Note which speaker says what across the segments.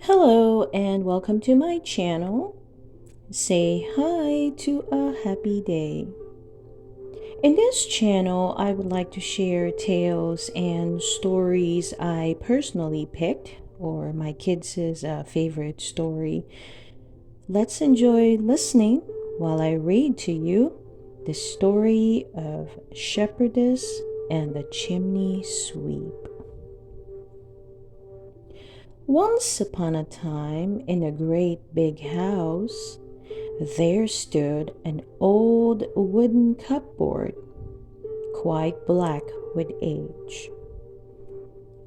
Speaker 1: Hello and welcome to my channel. Say hi to a happy day. In this channel, I would like to share tales and stories I personally picked, or my kids' favorite story. Let's enjoy listening while I read to you the story of Shepherdess and the Chimney Sweep. Once upon a time, in a great big house, there stood an old wooden cupboard, quite black with age.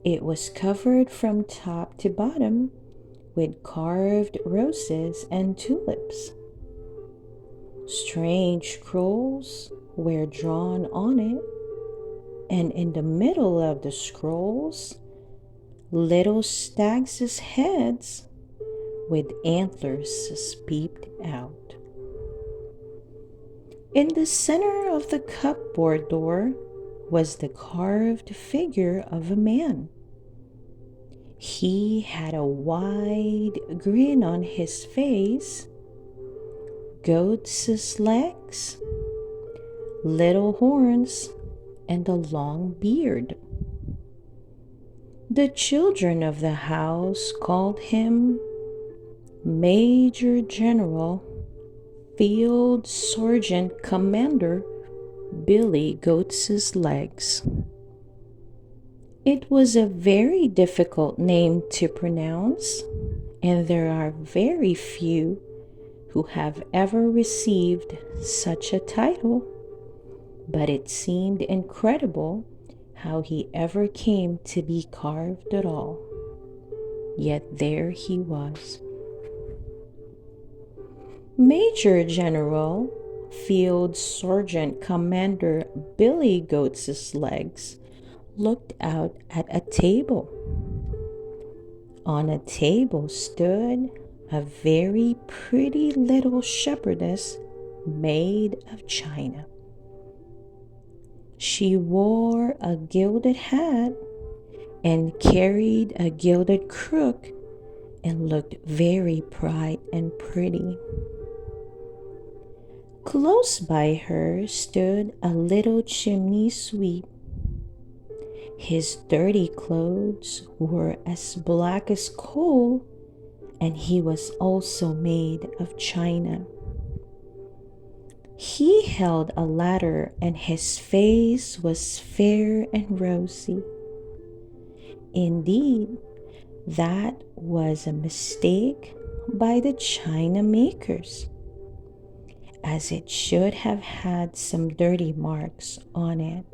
Speaker 1: It was covered from top to bottom with carved roses and tulips. Strange scrolls were drawn on it, and in the middle of the scrolls, little stags' heads with antlers peeped out. In the center of the cupboard door was the carved figure of a man. He had a wide grin on his face, goat's legs, little horns, and a long beard. The children of the house called him Major General Field Sergeant Commander Billy Goat's Legs. It was a very difficult name to pronounce, and there are very few who have ever received such a title, but it seemed incredible how he ever came to be carved at all. Yet there he was. Major General Field Sergeant Commander Billy Goat's Legs looked out at a table. On a table stood a very pretty little shepherdess made of china. She wore a gilded hat and carried a gilded crook and looked very bright and pretty. Close by her stood a little chimney sweep. His dirty clothes were as black as coal, and he was also made of china. He held a ladder, and his face was fair and rosy. Indeed, that was a mistake by the china makers, as it should have had some dirty marks on it.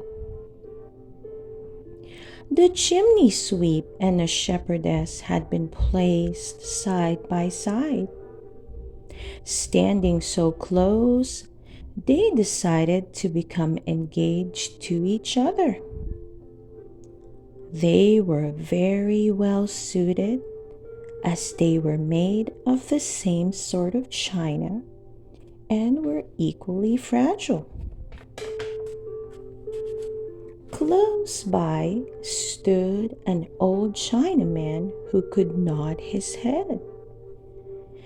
Speaker 1: The chimney sweep and the shepherdess had been placed side by side. Standing so close, they decided to become engaged to each other. They were very well suited, as they were made of the same sort of china and were equally fragile. Close by stood an old Chinaman who could nod his head.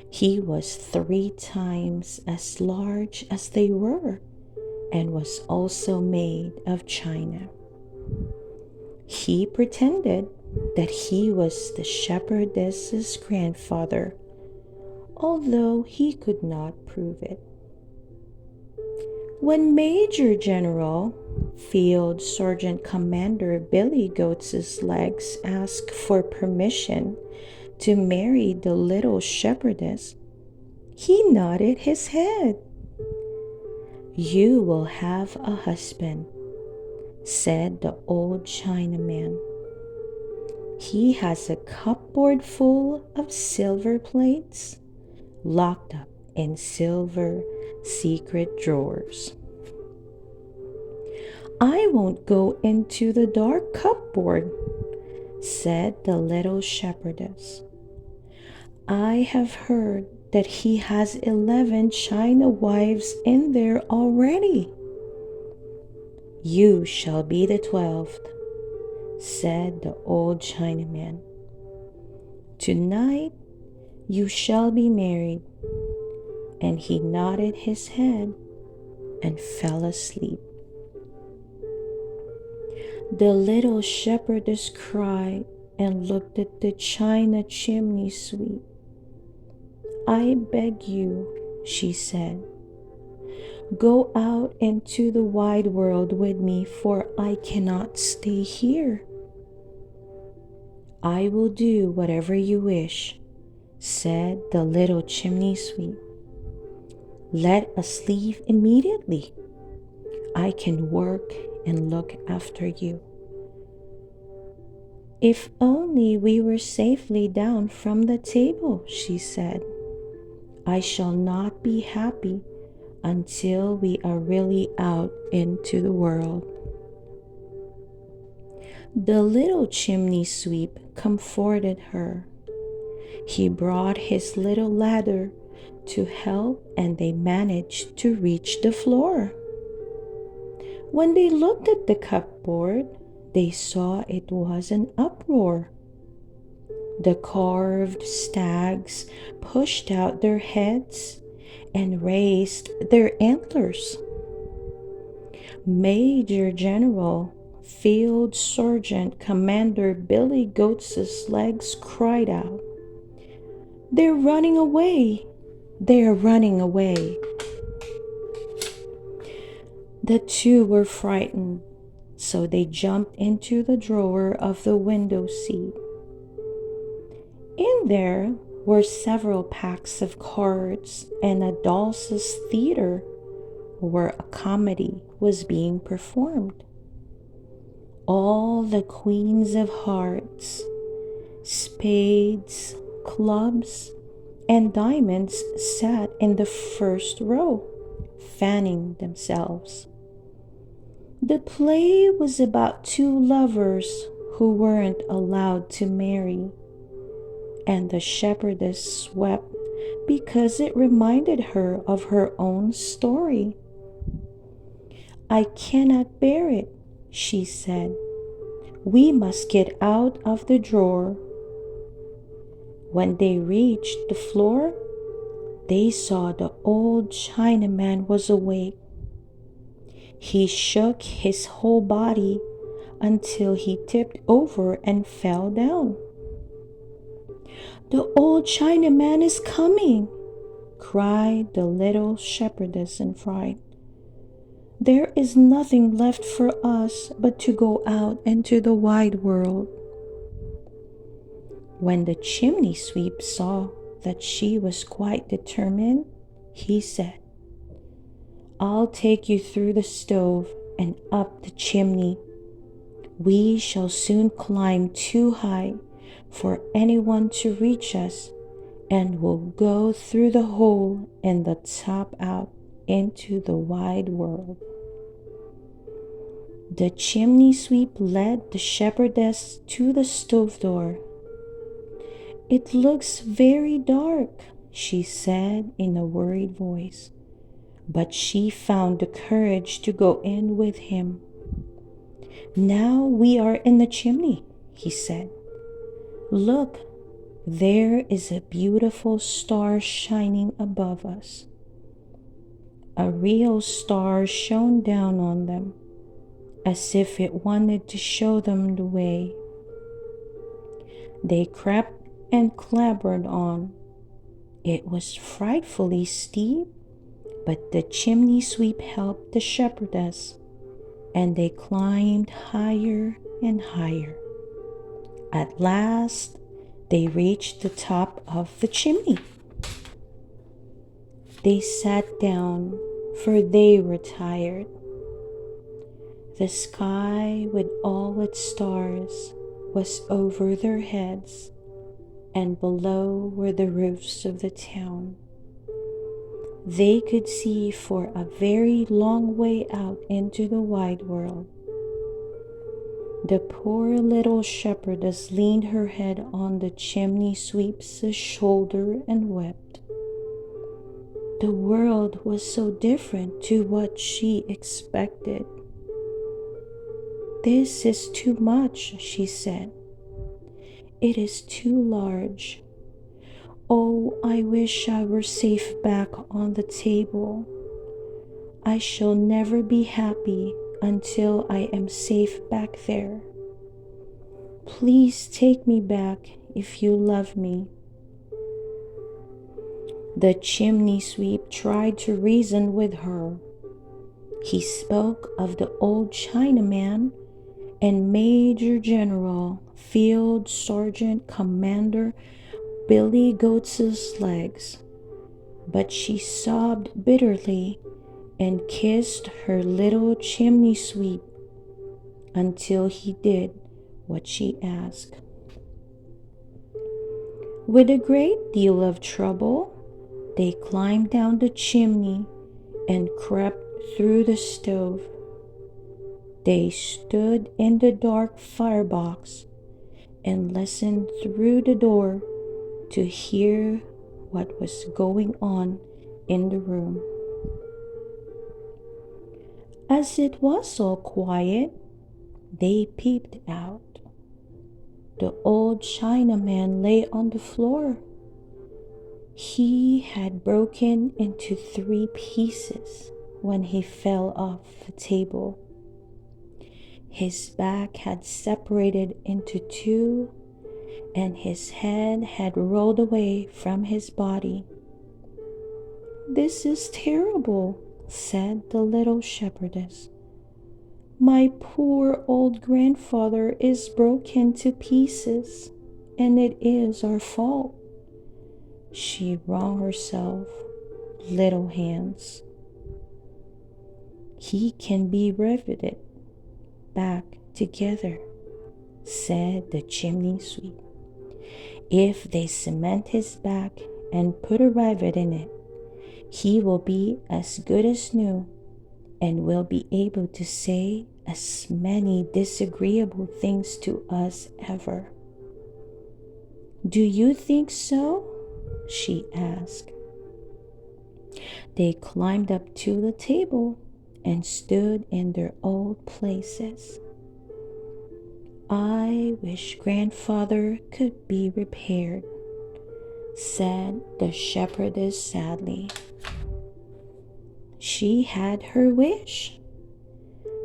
Speaker 1: He was 3 times as large as they were and was also made of china. He pretended that he was the shepherdess's grandfather, although he could not prove it. When Major General Field Sergeant Commander Billy Goat's Legs asked for permission to marry the little shepherdess, he nodded his head. "You will have a husband," said the old Chinaman. "He has a cupboard full of silver plates, locked up in silver secret drawers." "I won't go into the dark cupboard," said the little shepherdess. "I have heard that he has 11 china wives in there already." "You shall be the 12th," said the old Chinaman. Tonight you shall be married." And he nodded his head and fell asleep. The little shepherdess cried and looked at the china chimney sweep. "I beg you," she said, "go out into the wide world with me, for I cannot stay here." "I will do whatever you wish," said the little chimney sweep. "Let us leave immediately. I can work and look after you." "If only we were safely down from the table," she said. "I shall not be happy until we are really out into the world." The little chimney sweep comforted her. He brought his little ladder to help, and they managed to reach the floor. When they looked at the cupboard, they saw it was an uproar. The carved stags pushed out their heads and raised their antlers. Major General Field Sergeant Commander Billy Goats's legs cried out, "They're running away! They're running away!" The two were frightened, so they jumped into the drawer of the window seat. In there were several packs of cards and a doll's theater where a comedy was being performed. All the queens of hearts, spades, clubs, and diamonds sat in the first row, fanning themselves. The play was about two lovers who weren't allowed to marry, and the shepherdess wept because it reminded her of her own story. "I cannot bear it," she said. "We must get out of the drawer." When they reached the floor, they saw the old Chinaman was awake. He shook his whole body until he tipped over and fell down. "The old Chinaman is coming!" cried the little shepherdess in fright. "There is nothing left for us but to go out into the wide world." When the chimney sweep saw that she was quite determined, he said, "I'll take you through the stove and up the chimney. We shall soon climb too high for anyone to reach us, and we'll go through the hole in the top out into the wide world." The chimney sweep led the shepherdess to the stove door. "It looks very dark," she said in a worried voice, but she found the courage to go in with him. "Now we are in the chimney," he said. "Look, there is a beautiful star shining above us." A real star shone down on them, as if it wanted to show them the way. They crept and clambered on. It was frightfully steep, but the chimney sweep helped the shepherdess, and they climbed higher and higher. At last, they reached the top of the chimney. They sat down, for they were tired. The sky, with all its stars, was over their heads, and below were the roofs of the town. They could see for a very long way out into the wide world. The poor little shepherdess leaned her head on the chimney sweep's shoulder and wept. The world was so different to what she expected. "This is too much," she said. It is too large. Oh, I wish I were safe back on the table. I shall never be happy until I am safe back there. Please take me back if you love me. The chimney sweep tried to reason with her. He spoke of the old Chinaman and Major General Field Sergeant Commander Billy Goats's legs, but she sobbed bitterly and kissed her little chimney sweep until he did what she asked. With a great deal of trouble, they climbed down the chimney and crept through the stove. They stood in the dark firebox and listened through the door to hear what was going on in the room. As it was all quiet, they peeped out. The old Chinaman lay on the floor. He had broken into 3 pieces when he fell off the table. His back had separated into 2, and his head had rolled away from his body. "This is terrible," said the little shepherdess. "My poor old grandfather is broken to pieces, and it is our fault." She wrung herself little hands. "He can be riveted back together," said the chimney sweep. "If they cement his back and put a rivet in it, he will be as good as new and will be able to say as many disagreeable things to us ever." "Do you think so?" she asked. They climbed up to the table and stood in their old places. "I wish grandfather could be repaired," said the shepherdess sadly. She had her wish.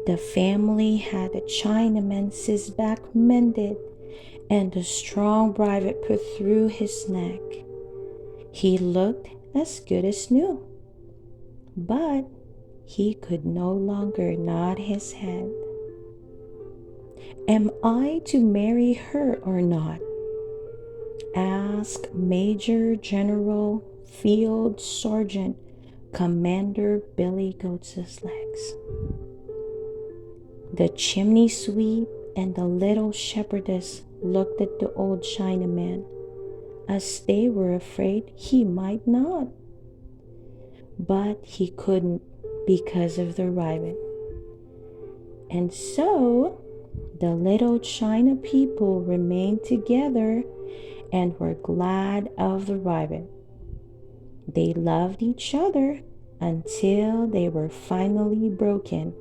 Speaker 1: The family had the Chinaman's back mended and a strong rivet put through his neck. He looked as good as new, but he could no longer nod his head. "Am I to marry her or not?" asked Major General Field Sergeant Commander Billy Goats's legs. The chimney sweep and the little shepherdess looked at the old Chinaman, as they were afraid he might not. But he couldn't because of the rivet. And so the little China people remained together and were glad of the rivet. They loved each other until they were finally broken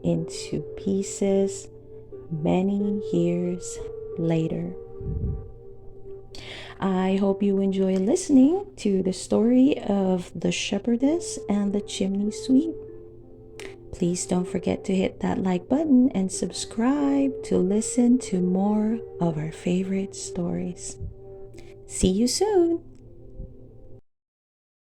Speaker 1: into pieces many years later. I hope you enjoy listening to the story of the Shepherdess and the Chimney Sweep. Please don't forget to hit that like button and subscribe to listen to more of our favorite stories. See you soon!